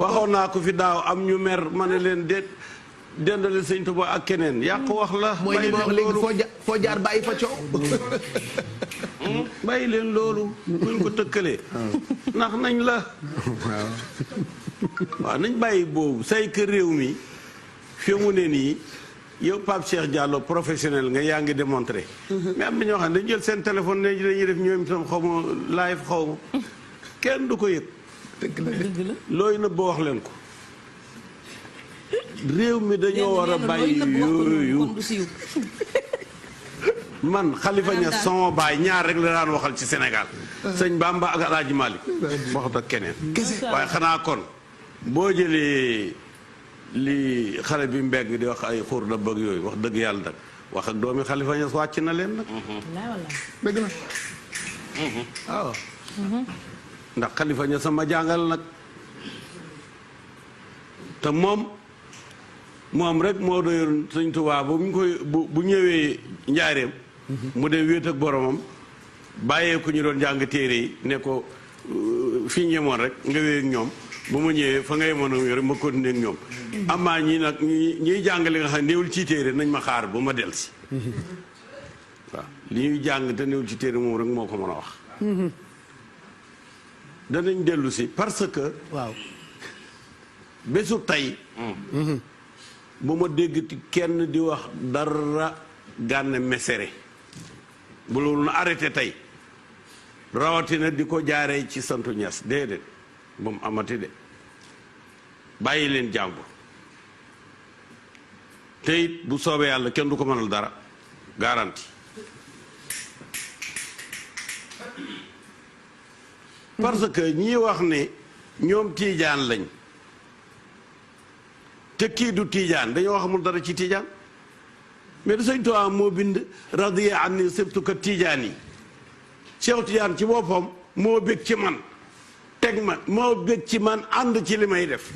waxoon naa ko fi daaw am ñu mer ma ne leen déet dendale sëñ Tuba ak keneen yàq wax la. mooy li ma wax léegi foo jaar bàyyi fa coow. bàyyi leen loolu buñ ko tëkkalee. ndax nañ la. waaw nañ bàyyi boobu say kër réew mi fi mu ne nii yow Pape Cheikh Diallo professionnel nga yaa ngi démontré. mais am na ñoo xam ne dañu jël seen téléphone ne dañuy def ñoom itam xaw ma live xaw ma kenn du ko yëg. dëgg la looy na ba wax leen ko. réew mi dañoo war a bàyyi yooyu. man Khalifa Niass sama baay ñaar rek la daan waxal ci Sénégal. sëñ Bamba ak El Hadj Malick. waxut ak keneen. waaye xanaa kon boo jëlee li xale bi mbeng di wax ay xuur da bëgg yooyu wax dëgg yàlla nag wax ak doomi Khalifa Niass wàcc na leen nag. dëgg na. waaw. ndax Khalifa Niass sama jàngal nag te moom rek moo doyoon sëñ Tuubaa bu ñu koy bu ñëwee njaareem mu dem wéet ak boromam bàyyee ku ñu doon jàng téere yi ne ko fi ñu yemoon rek nga wéy ak ñoom bu ma ñëwee fa nga yemoon ak rek ma continuer ak ñoom amaa ñi nag ñuy jàng li nga xam ne néewul ci téere nañ ma xaar bu ma del si waaw li ñuy jàng te néewul ci téere moom rek moo ko mën a wax danañ dellu si parce que waaw bésu tey bu ma dégg kenn di wax dara Gana Messere bu loolu na arrêté tey rawatina di ko jaaree ci santu Ñas déedéet bu mu amati de bàyyi leen jàmbur te it bu soobee yàlla kenn du ko mënal dara garanti parce que ñii wax ne ñoom tiijaan lañ te kii du tiijaan dañoo xamul dara ci tiijaan mais du sëñ Tuubaa moo bind radiya anni sibtuka tiijaan yi Cheikh Tidiane ci boppam moo bég ci man teg ma moo bég ci man ànd ci li may def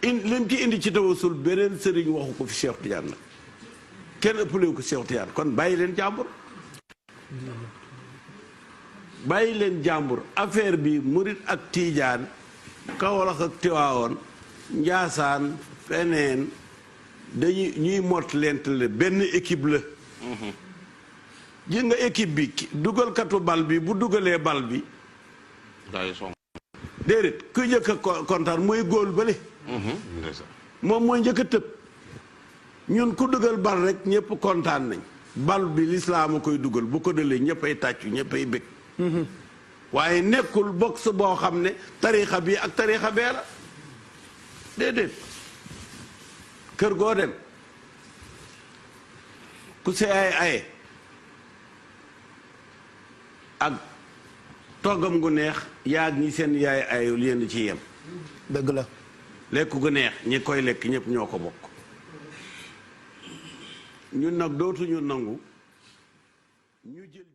lim ci indi ci tawasul beneen sëriñ waxu ko fi Cheikh Tidiane nag kenn ëppalewu ko Cheikh Tidiane kon bàyyi leen jàmbur bàyyi leen jàmbur affaire bi murit ak tiijaan Kawlax ak Tiwaawoon Njaasaan feneen dañuy ñuy mott lentale benn équipe la gis nga équipe bi dugalkatu bal bi bu dugalee bal bi déedéet ku njëkk a kontaan mooy góol bële moom mooy njëkk a tëb ñun ku dugal bal rek ñëpp kontaan nañ bal bi lislaam a koy dugal bu ko dalee ñëpp ay tàccu ñëpp ay bëgg waaye nekkul box boo xam ne tariixa bi ak tariixa bee la déedéet kër goo dem ku see ay aye ak toggam gu neex yaa ñi seen yaay ayul yéen ci yem dëgg la lekk gu neex ñi koy lekk ñëpp ñoo ko bokk ñun nag dootuñu nangu ñu jël